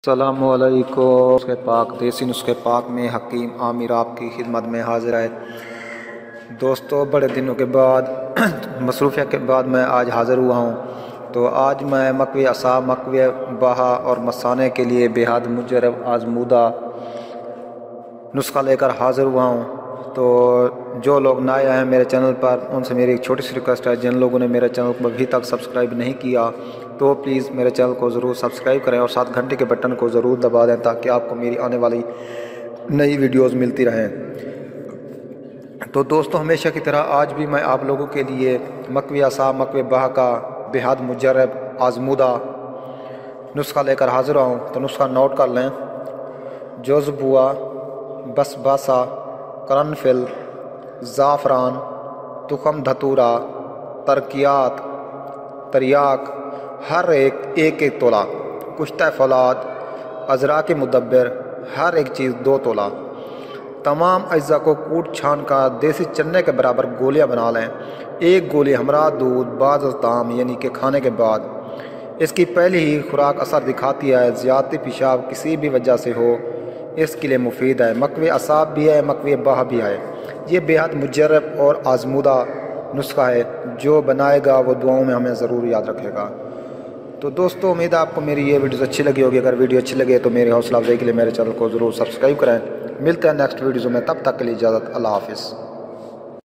السلام علیکم۔ نسخے پاک دیسی نسخے پاک میں حکیم عامر آپ کی خدمت میں حاضر ہے۔ دوستو بڑے دنوں کے بعد مصروفیت کے بعد میں آج حاضر ہوا ہوں۔ تو آج میں مکوی اعصاب، مکوی بہا اور مثانے کے لیے بے حد مجرب آزمودہ نسخہ لے کر حاضر ہوا ہوں۔ تو جو لوگ نئے آئے ہیں میرے چینل پر، ان سے میری ایک چھوٹی سی ریکویسٹ ہے، جن لوگوں نے میرے چینل کو ابھی تک سبسکرائب نہیں کیا تو پلیز میرے چینل کو ضرور سبسکرائب کریں اور ساتھ گھنٹی کے بٹن کو ضرور دبا دیں تاکہ آپ کو میری آنے والی نئی ویڈیوز ملتی رہیں۔ تو دوستو ہمیشہ کی طرح آج بھی میں آپ لوگوں کے لیے مکوی اعصاب، مکوی بہا کا بے حد مجرب آزمودہ نسخہ لے کر حاضر ہوں۔ تو نسخہ نوٹ کر لیں: جوز بوا، بسباسا، قرنفل، زعفران، تخم دھتورا، ترکیات، تریاک، ہر ایک تولہ، کشتہ فولاد، ازراک مدبر، ہر ایک چیز 2 تولہ۔ تمام اجزاء کو کوٹ چھان کا دیسی چنے کے برابر گولیاں بنا لیں۔ 1 گولی ہمراہ دودھ بعد از طعام یعنی کہ کھانے کے بعد۔ اس کی پہلی ہی خوراک اثر دکھاتی ہے، زیادتی پیشاب کسی بھی وجہ سے ہو اس کے لیے مفید ہے۔ مکوی اعصاب بھی ہے، مکوی بہا بھی ہے۔ یہ بے حد مجرب اور آزمودہ نسخہ ہے، جو بنائے گا وہ دعاؤں میں ہمیں ضرور یاد رکھے گا۔ تو دوستو امید ہے آپ کو میری یہ ویڈیوز اچھی لگی ہوگی۔ اگر ویڈیو اچھی لگے تو میری حوصلہ افزائی کے لیے میرے چینل کو ضرور سبسکرائب کریں۔ ملتے ہیں نیکسٹ ویڈیوز میں، تب تک کے لیے اجازت، اللہ حافظ۔